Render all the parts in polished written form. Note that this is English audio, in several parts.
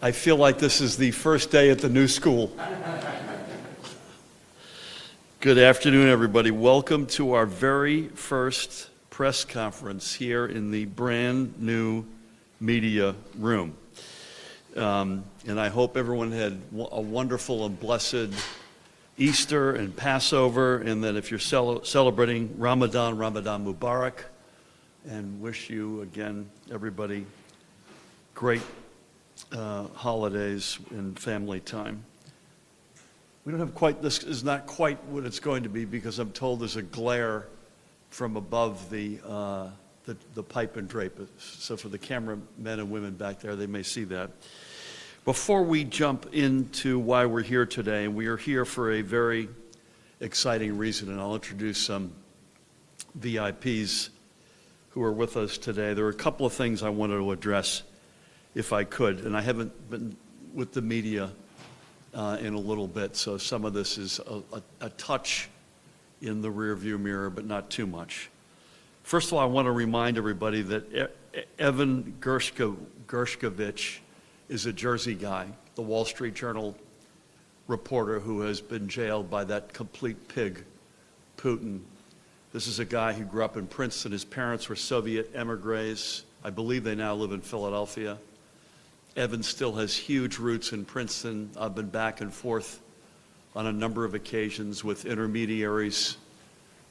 I feel like this is the first day at the new school. Good afternoon, everybody. Welcome to our very first press conference here in the brand new media room. And I hope everyone had a wonderful and blessed Easter and Passover, and that if you're celebrating Ramadan Mubarak, and wish you again, everybody, great holidays and family time. We don't have quite, this is not quite what it's going to be because I'm told there's a glare from above the pipe and drape. So for the cameramen and women back there, they may see that. Before we jump into why we're here today, we are here for a very exciting reason, and I'll introduce some VIPs who are with us today. There are a couple of things I wanted to address if I could, and I haven't been with the media in a little bit, so some of this is a touch in the rearview mirror, but not too much. First of all, I want to remind everybody that Evan Gershkovich is a Jersey guy, the Wall Street Journal reporter who has been jailed by that complete pig, Putin. This is a guy who grew up in Princeton. His parents were Soviet emigres. I believe they now live in Philadelphia. Evan still has huge roots in Princeton. I've been back and forth on a number of occasions with intermediaries,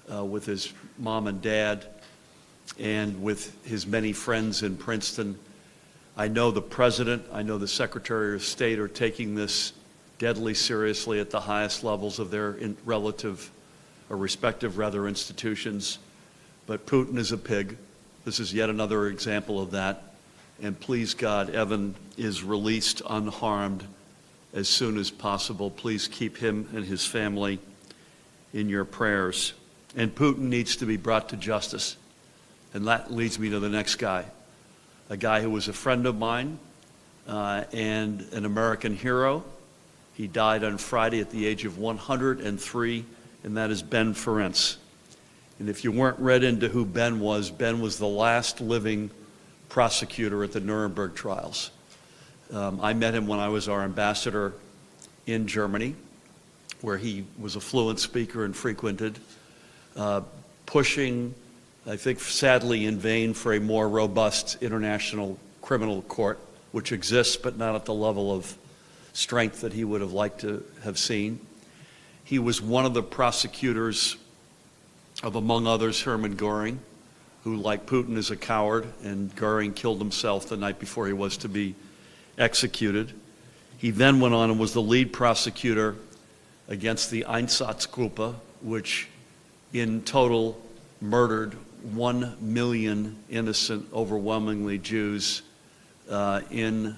with his mom and dad, and with his many friends in Princeton. I know the president, I know the Secretary of State are taking this deadly seriously at the highest levels of their respective institutions. But Putin is a pig. This is yet another example of that. And please God, Evan is released unharmed as soon as possible. Please keep him and his family in your prayers. And Putin needs to be brought to justice. And that leads me to the next guy, a guy who was a friend of mine and an American hero. He died on Friday at the age of 103, and that is Ben Ferencz. And if you weren't read into who Ben was the last living prosecutor at the Nuremberg trials. I met him when I was our ambassador in Germany, where he was a fluent speaker and frequented, pushing, I think sadly in vain, for a more robust international criminal court, which exists but not at the level of strength that he would have liked to have seen. He was one of the prosecutors of, among others, Hermann Goering, who, like Putin, is a coward, and Goering killed himself the night before he was to be executed. He then went on and was the lead prosecutor against the Einsatzgruppe, which in total murdered 1 million innocent, overwhelmingly Jews, in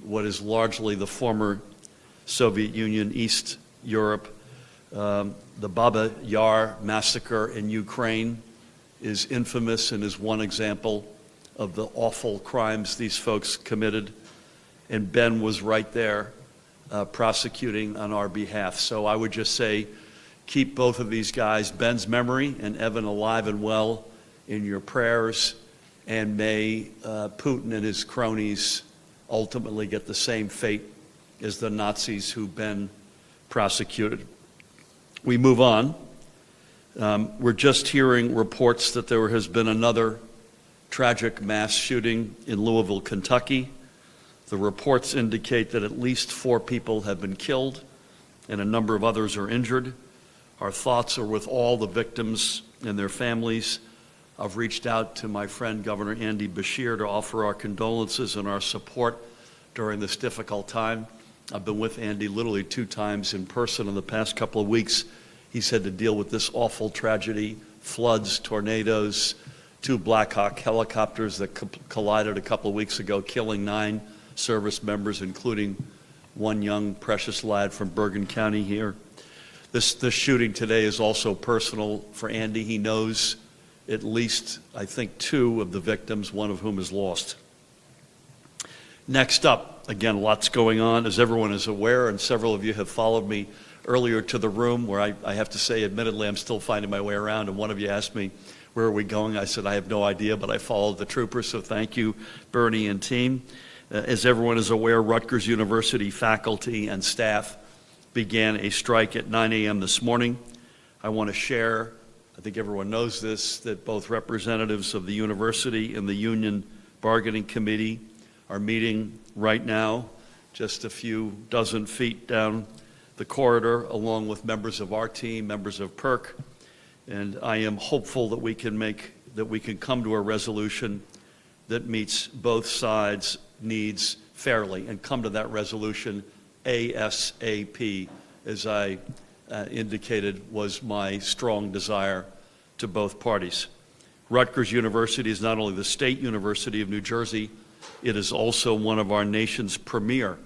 what is largely the former Soviet Union, East Europe. The Baba Yar massacre in Ukraine is infamous and is one example of the awful crimes these folks committed. And Ben was right there prosecuting on our behalf. So I would just say, keep both of these guys, Ben's memory and Evan, alive and well in your prayers, and may Putin and his cronies ultimately get the same fate as the Nazis who Ben prosecuted. We move on. We're just hearing reports that there has been another tragic mass shooting in Louisville, Kentucky. The reports indicate that at least 4 people have been killed and a number of others are injured. Our thoughts are with all the victims and their families. I've reached out to my friend Governor Andy Beshear to offer our condolences and our support during this difficult time. I've been with Andy literally 2 times in person in the past couple of weeks. He's had to deal with this awful tragedy, floods, tornadoes, 2 Black Hawk helicopters that collided a couple of weeks ago, killing 9 service members, including 1 young, precious lad from Bergen County here. This shooting today is also personal for Andy. He knows at least, I think, 2 of the victims, 1 of whom is lost. Next up, again, lots going on, as everyone is aware, and several of you have followed me earlier to the room, where I have to say, admittedly, I'm still finding my way around, and one of you asked me, where are we going? I said, I have no idea, but I followed the troopers, so thank you, Bernie and team. As everyone is aware, Rutgers University faculty and staff began a strike at 9 a.m. this morning. I want to share, I think everyone knows this, that both representatives of the university and the union bargaining committee are meeting right now, just a few dozen feet down the corridor, along with members of our team, members of PERC, and I am hopeful that we can come to a resolution that meets both sides' needs fairly and come to that resolution ASAP, as I indicated was my strong desire to both parties. Rutgers University is not only the State University of New Jersey, it is also one of our nation's premier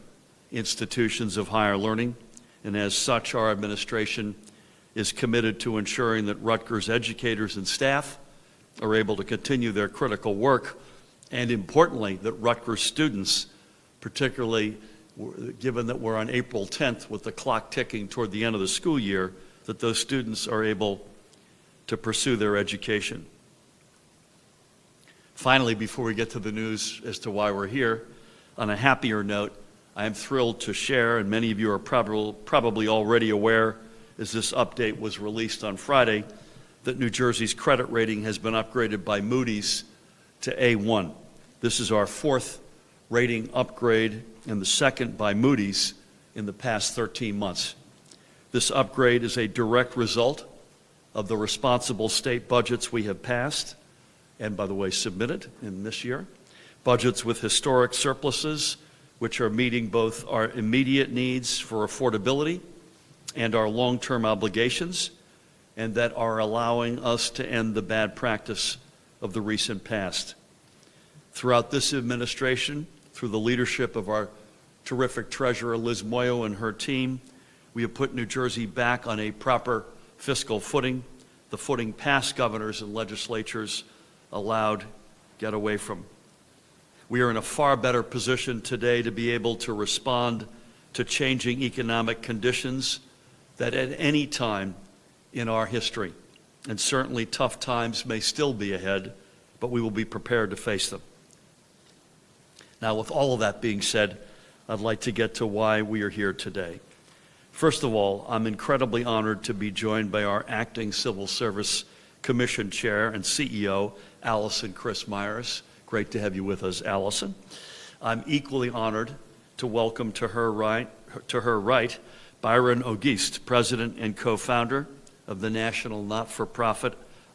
institutions of higher learning, and as such, our administration is committed to ensuring that Rutgers educators and staff are able to continue their critical work, and importantly, that Rutgers students, particularly given that we're on April 10th with the clock ticking toward the end of the school year, that those students are able to pursue their education. Finally, before we get to the news as to why we're here, on a happier note, I am thrilled to share, and many of you are probably already aware, as this update was released on Friday, that New Jersey's credit rating has been upgraded by Moody's to A1. This is our fourth rating upgrade and the second by Moody's in the past 13 months. This upgrade is a direct result of the responsible state budgets we have passed, and by the way, submitted in this year, budgets with historic surpluses, which are meeting both our immediate needs for affordability and our long-term obligations, and that are allowing us to end the bad practice of the recent past. Throughout this administration, through the leadership of our terrific treasurer, Liz Moyo, and her team, we have put New Jersey back on a proper fiscal footing, the footing past governors and legislatures allowed get away from. We are in a far better position today to be able to respond to changing economic conditions that at any time in our history, and certainly tough times may still be ahead, but we will be prepared to face them. Now, with all of that being said, I'd like to get to why we are here today. First of all, I'm incredibly honored to be joined by our acting Civil Service Commission Chair and CEO, Allison Chris Myers. Great to have you with us, Allison. I'm equally honored to welcome to her right, Byron Auguste, President and co-founder of the national not-for-profit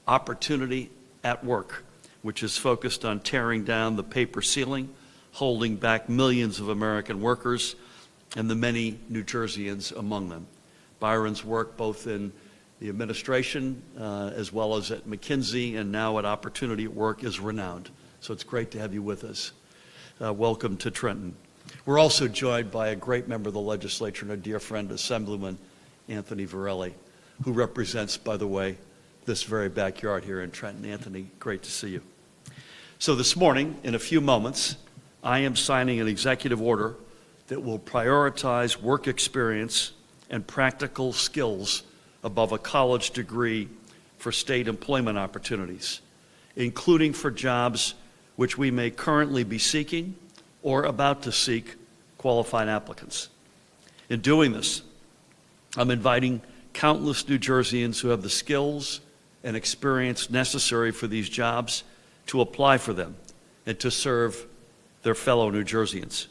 Opportunity at Work, which is focused on tearing down the paper ceiling, holding back millions of American workers and the many New Jerseyans among them. Byron's work both in the administration as well as at McKinsey and now at Opportunity at Work is renowned. So it's great to have you with us. Welcome to Trenton. We're also joined by a great member of the legislature and a dear friend, Assemblyman Anthony Varelli, who represents, by the way, this very backyard here in Trenton. Anthony, great to see you. So this morning, in a few moments, I am signing an executive order that will prioritize work experience and practical skills above a college degree for state employment opportunities, including for jobs which we may currently be seeking or about to seek qualified applicants. In doing this, I'm inviting countless New Jerseyans who have the skills and experience necessary for these jobs to apply for them and to serve their fellow New Jerseyans.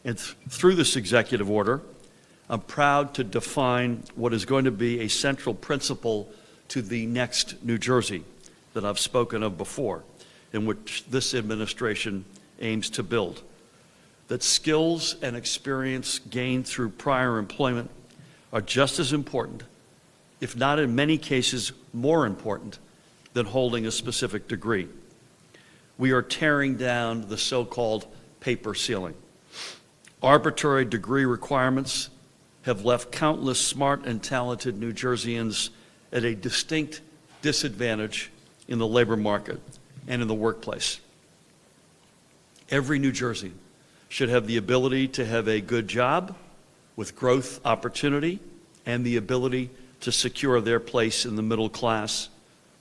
And through this executive order, I'm proud to define what is going to be a central principle to the next New Jersey that I've spoken of before, in which this administration aims to build. That skills and experience gained through prior employment are just as important, if not in many cases more important, than holding a specific degree. We are tearing down the so-called paper ceiling. Arbitrary degree requirements have left countless smart and talented New Jerseyans at a distinct disadvantage in the labor market and in the workplace. Every New Jerseyan should have the ability to have a good job with growth opportunity and the ability to secure their place in the middle class,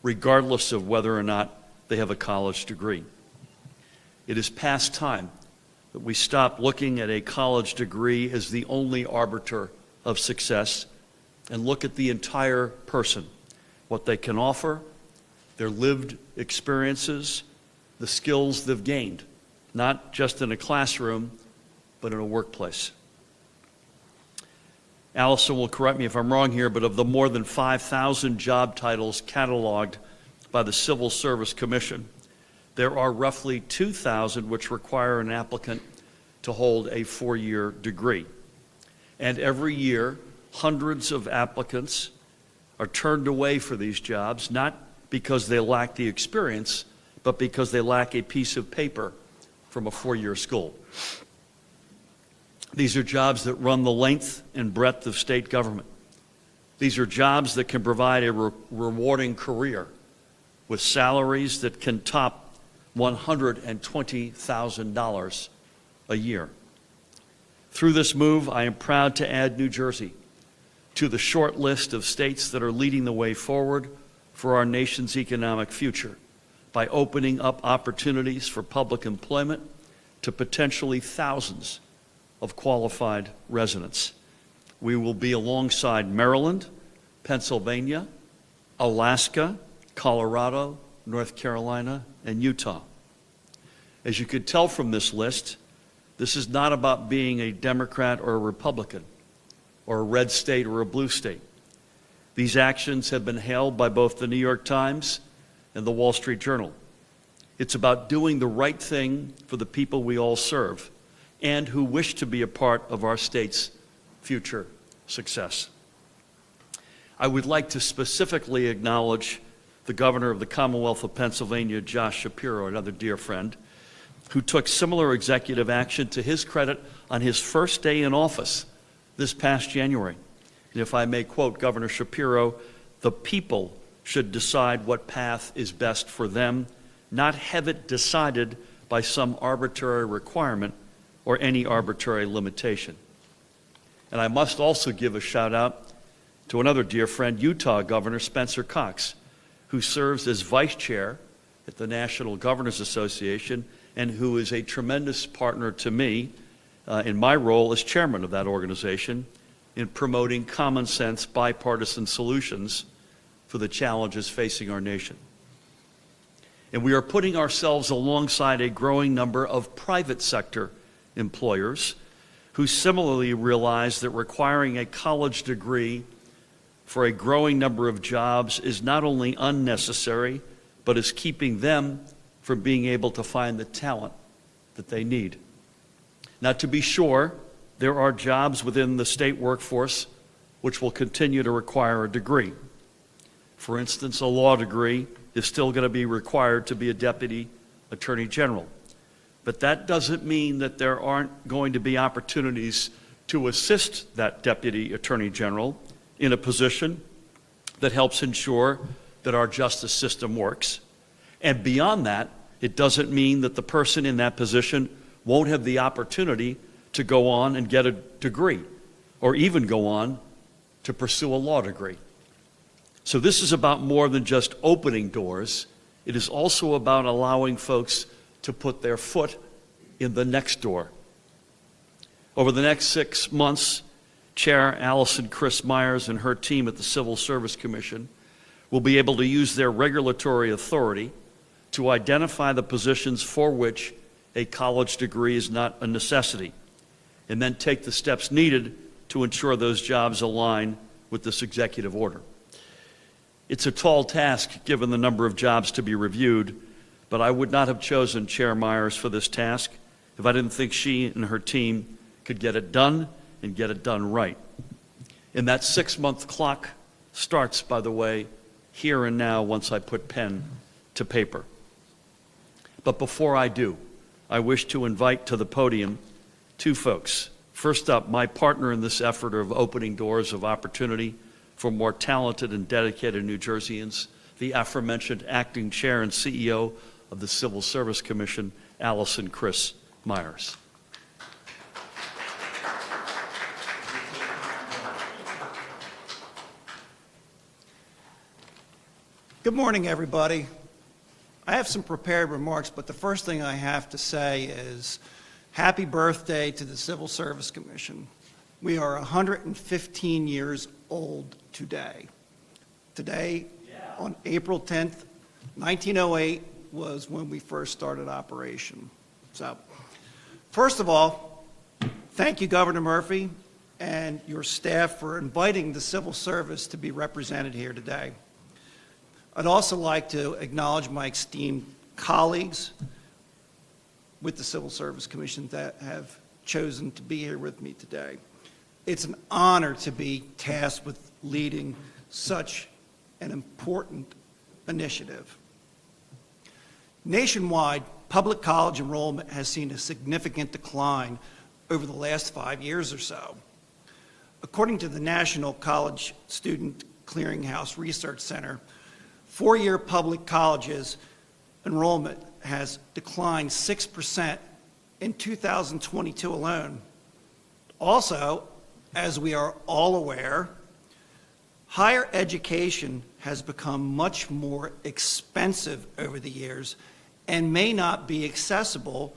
regardless of whether or not they have a college degree. It is past time that we stop looking at a college degree as the only arbiter of success and look at the entire person, what they can offer, their lived experiences, the skills they've gained, not just in a classroom, but in a workplace. Allison will correct me if I'm wrong here, but of the more than 5,000 job titles cataloged by the Civil Service Commission, there are roughly 2,000 which require an applicant to hold a 4-year degree. And every year, hundreds of applicants are turned away for these jobs, not because they lack the experience, but because they lack a piece of paper from a 4-year school. These are jobs that run the length and breadth of state government. These are jobs that can provide a rewarding career with salaries that can top $120,000 a year. Through this move, I am proud to add New Jersey to the short list of states that are leading the way forward for our nation's economic future by opening up opportunities for public employment to potentially thousands of qualified residents. We will be alongside Maryland, Pennsylvania, Alaska, Colorado, North Carolina, and Utah. As you could tell from this list, this is not about being a Democrat or a Republican, or a red state or a blue state. These actions have been hailed by both the New York Times and the Wall Street Journal. It's about doing the right thing for the people we all serve and who wish to be a part of our state's future success. I would like to specifically acknowledge the Governor of the Commonwealth of Pennsylvania, Josh Shapiro, another dear friend, who took similar executive action to his credit on his first day in office this past January. And if I may quote Governor Shapiro, "The people should decide what path is best for them, not have it decided by some arbitrary requirement or any arbitrary limitation." And I must also give a shout out to another dear friend, Utah Governor Spencer Cox, who serves as vice chair at the National Governors Association and who is a tremendous partner to me in my role as chairman of that organization in promoting common sense bipartisan solutions for the challenges facing our nation. And we are putting ourselves alongside a growing number of private sector employers who similarly realize that requiring a college degree for a growing number of jobs is not only unnecessary, but is keeping them from being able to find the talent that they need. Now, to be sure, there are jobs within the state workforce which will continue to require a degree. For instance, a law degree is still going to be required to be a deputy attorney general. But that doesn't mean that there aren't going to be opportunities to assist that deputy attorney general in a position that helps ensure that our justice system works. And beyond that, it doesn't mean that the person in that position won't have the opportunity to go on and get a degree, or even go on to pursue a law degree. So this is about more than just opening doors. It is also about allowing folks to put their foot in the next door. Over the next 6 months, Chair Allison Chris Myers and her team at the Civil Service Commission will be able to use their regulatory authority to identify the positions for which a college degree is not a necessity, and then take the steps needed to ensure those jobs align with this executive order. It's a tall task given the number of jobs to be reviewed, but I would not have chosen Chair Myers for this task if I didn't think she and her team could get it done and get it done right. And that 6-month clock starts, by the way, here and now once I put pen to paper. But before I do, I wish to invite to the podium two folks. First up, my partner in this effort of opening doors of opportunity for more talented and dedicated New Jerseyans, the aforementioned acting chair and CEO of the Civil Service Commission, Allison Chris Myers. Good morning, everybody. I have some prepared remarks, but the first thing I have to say is Happy birthday to the Civil Service Commission. We are 115 years old today. Today, on April 10th, 1908 was when we first started operation. So, first of all, thank you, Governor Murphy, and your staff for inviting the civil service to be represented here today. I'd also like to acknowledge my esteemed colleagues with the Civil Service Commission that have chosen to be here with me today. It's an honor to be tasked with leading such an important initiative. Nationwide, public college enrollment has seen a significant decline over the last 5 years or so. According to the National College Student Clearinghouse Research Center, four-year public colleges enrollment has declined 6% in 2022 alone. Also, as we are all aware, higher education has become much more expensive over the years and may not be accessible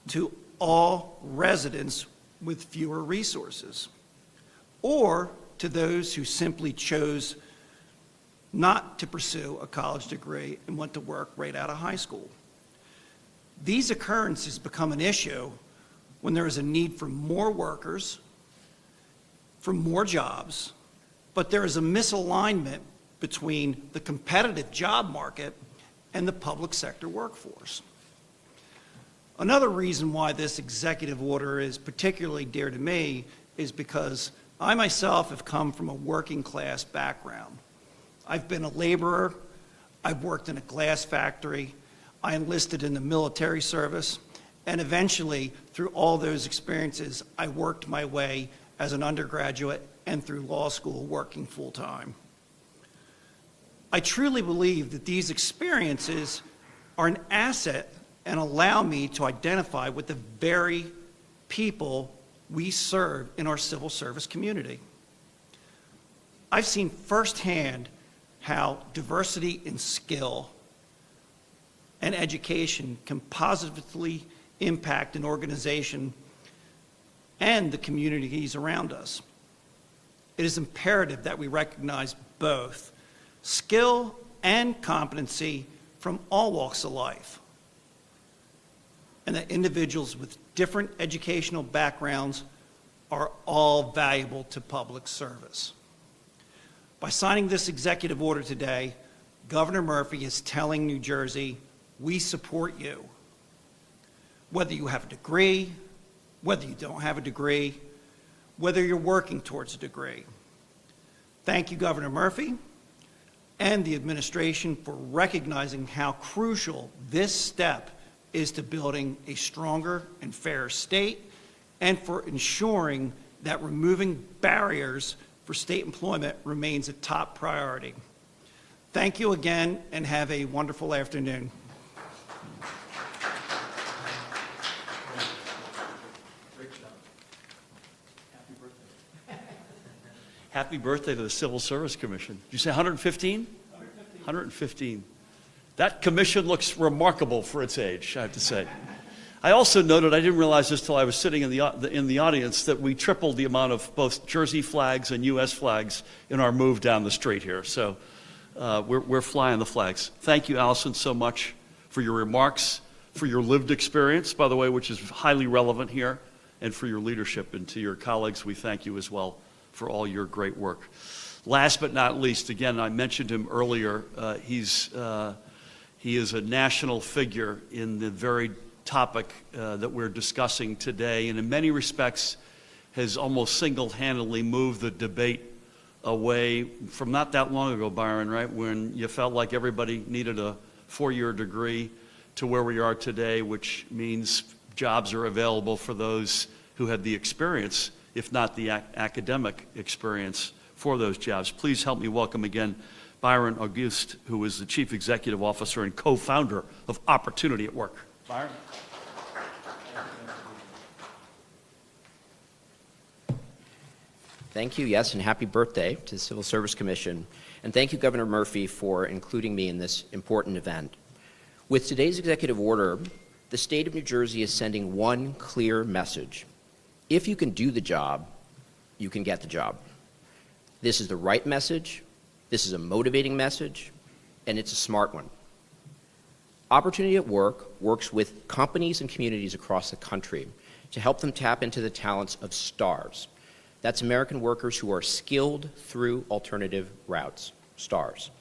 to all residents with fewer resources, or to those who simply chose not to pursue a college degree and went to work right out of high school. These occurrences become an issue when there is a need for more workers, for more jobs, but there is a misalignment between the competitive job market and the public sector workforce. Another reason why this executive order is particularly dear to me is because I myself have come from a working class background. I've been a laborer, I've worked in a glass factory, I enlisted in the military service, and eventually, through all those experiences, I worked my way as an undergraduate and through law school working full-time. I truly believe that these experiences are an asset and allow me to identify with the very people we serve in our civil service community. I've seen firsthand how diversity in skill and education can positively impact an organization and the communities around us. It is imperative that we recognize both skill and competency from all walks of life, and that individuals with different educational backgrounds are all valuable to public service. By signing this executive order today, Governor Murphy is telling New Jersey, we support you. Whether you have a degree, whether you don't have a degree, whether you're working towards a degree. Thank you, Governor Murphy, and the administration for recognizing how crucial this step is to building a stronger and fairer state, and for ensuring that removing barriers for state employment remains a top priority. Thank you again, and have a wonderful afternoon. Great job. Happy birthday. Happy birthday to the Civil Service Commission. Did you say 115? 115. 115. That commission looks remarkable for its age, I have to say. I also noted, I didn't realize this till I was sitting in the audience, that we tripled the amount of both Jersey flags and U.S. flags in our move down the street here. So we're flying the flags. Thank you, Allison, so much for your remarks, for your lived experience, by the way, which is highly relevant here, and for your leadership. And to your colleagues, we thank you as well for all your great work. Last but not least, again, I mentioned him earlier. He is a national figure in the very topic that we're discussing today, and in many respects has almost single-handedly moved the debate away from not that long ago, Byron, right, when you felt like everybody needed a four-year degree, to where we are today, which means jobs are available for those who had the experience, if not the academic experience for those jobs. Please help me welcome again Byron Auguste, who is the Chief Executive Officer and co-founder of Opportunity at Work. Byron. Thank you, yes, and happy birthday to the Civil Service Commission. And thank you, Governor Murphy, for including me in this important event. With today's executive order, The state of New Jersey is sending one clear message. If you can do the job, you can get the job. This is the right message, this is a motivating message, and it's a smart one. Opportunity at Work works with companies and communities across the country to help them tap into the talents of STARS. That's American workers who are skilled through alternative routes, STARS.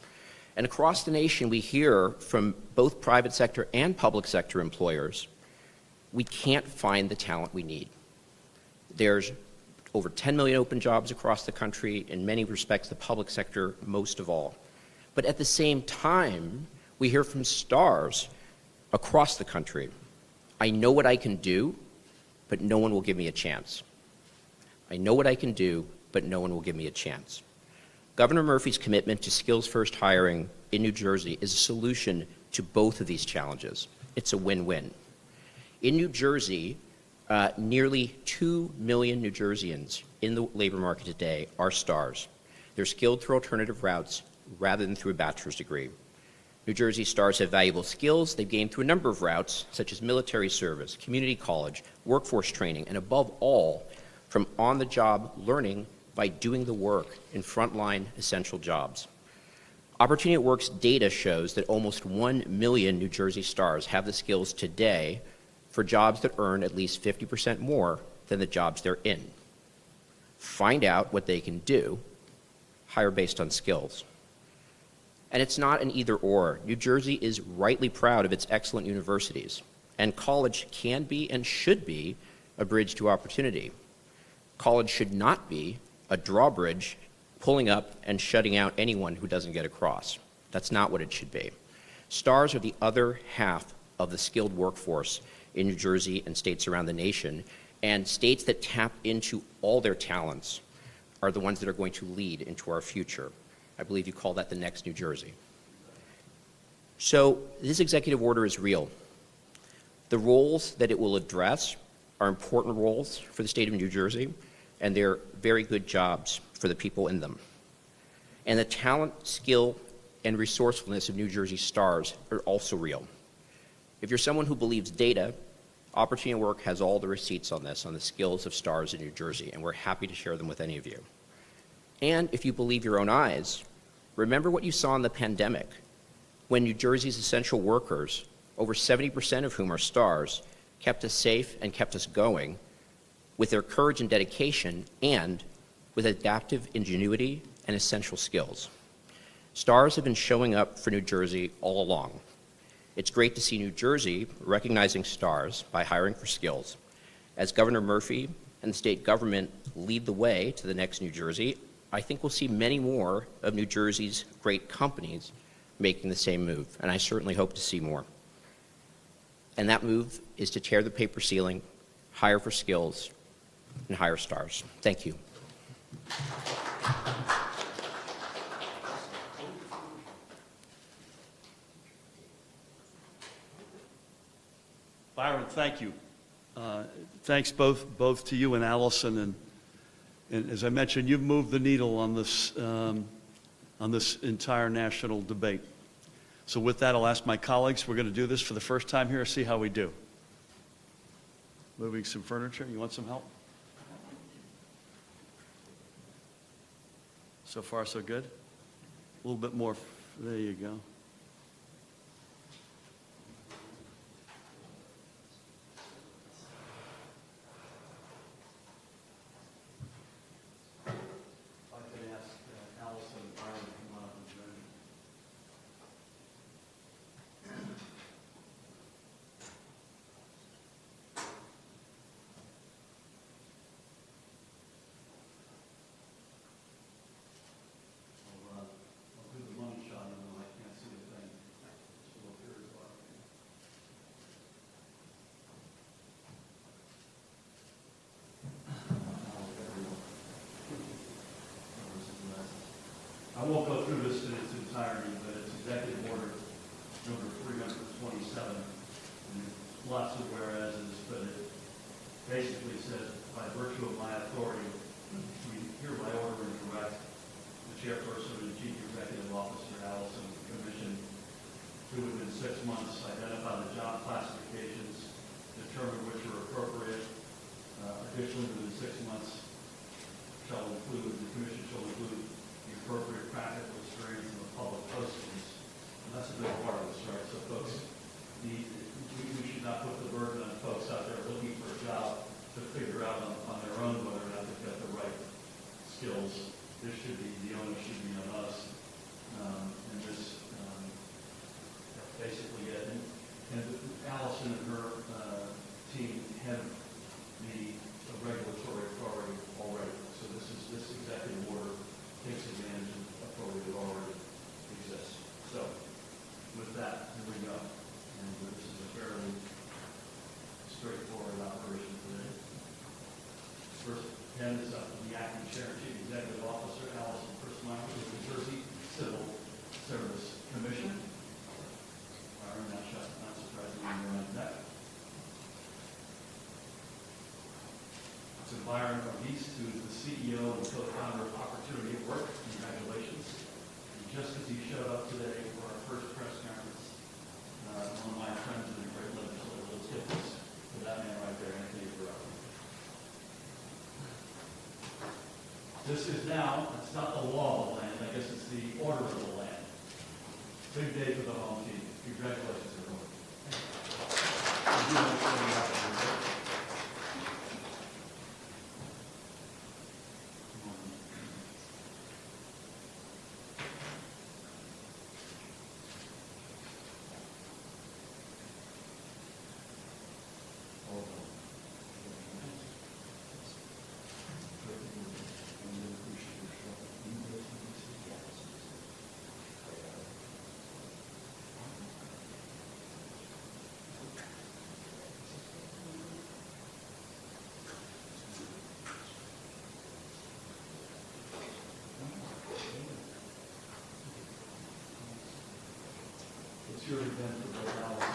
And across the nation, we hear from both private sector and public sector employers, we can't find the talent we need. There's over 10 million open jobs across the country, in many respects the public sector most of all. But at the same time, we hear from STARS across the country, I know what I can do, but no one will give me a chance. I know what I can do, but no one will give me a chance. Governor Murphy's commitment to skills-first hiring in New Jersey is a solution to both of these challenges. It's a win-win. In New Jersey, nearly 2 million New Jerseyans in the labor market today are STARS. They're skilled through alternative routes rather than through a bachelor's degree. New Jersey STARS have valuable skills they've gained through a number of routes, such as military service, community college, workforce training, and above all, from on-the-job learning by doing the work in frontline essential jobs. Opportunity at Work's data shows that almost 1 million New Jersey STARS have the skills today for jobs that earn at least 50% more than the jobs they're in. Find out what they can do, hire based on skills. And it's not an either-or. New Jersey is rightly proud of its excellent universities, and college can be and should be a bridge to opportunity. College should not be a drawbridge pulling up and shutting out anyone who doesn't get across. That's not what it should be. STARS are the other half of the skilled workforce in New Jersey and states around the nation, and states that tap into all their talents are the ones that are going to lead into our future. I believe you call that the next New Jersey. So this executive order is real. The roles that it will address are important roles for the state of New Jersey, and they're very good jobs for the people in them. And the talent, skill, and resourcefulness of New Jersey STARS are also real. If you're someone who believes data, Opportunity at Work has all the receipts on this, on the skills of STARS in New Jersey, and we're happy to share them with any of you. And if you believe your own eyes, remember what you saw in the pandemic, when New Jersey's essential workers, over 70% of whom are STARS, kept us safe and kept us going with their courage and dedication and with adaptive ingenuity and essential skills. STARS have been showing up for New Jersey all along. It's great to see New Jersey recognizing STARS by hiring for skills. As Governor Murphy and the state government lead the way to the next New Jersey, I think we'll see many more of New Jersey's great companies making the same move, and I certainly hope to see more. And that move is to tear the paper ceiling, hire for skills, and hire STARS. Thank you. Byron, thank you. Thanks both to you and Allison. And as I mentioned, you've moved the needle on this entire national debate. So with that, I'll ask my colleagues. We're going to do this for the first time here. See how we do. Moving some furniture. You want some help? So far, so good. A little bit more. There you go. I won't go through this in its entirety, but it's Executive Order number 327. And there's lots of whereases, but it basically says, by virtue of my authority, we hereby order and direct the chairperson and chief executive officer, Allison, of the commission, to to, within 6 months, identify the job classifications, determine which are appropriate. Additionally, within 6 months, the commission shall include the appropriate practical experience in the public postings. And that's a big part of this, right? So folks we should not put the burden on folks out there looking for a job to figure out on their own whether or not they've got the right skills. This should be, the onus should be on us. And this, basically it. And Allison and her team have the regulatory authority already. So this executive order takes advantage of authority that already exists. So with that, here we go. And this is a fairly straightforward operation today. First, hand is up to the acting chair and chief executive officer, Allison Christmeyer, of the New Jersey Civil Service Commission. Byron, not surprisingly, you're on deck. So Byron East, who is the CEO and co-founder of Opportunity at Work. Congratulations. And just as he showed up today for our first press conference, one of my friends in the great legislature, let's get this to that man right there, Anthony Burrell. This is now, it's not the law of the land, I guess it's the order of the land. Big day for the home team. Congratulations, everyone. Thank you. It's your event for both Allison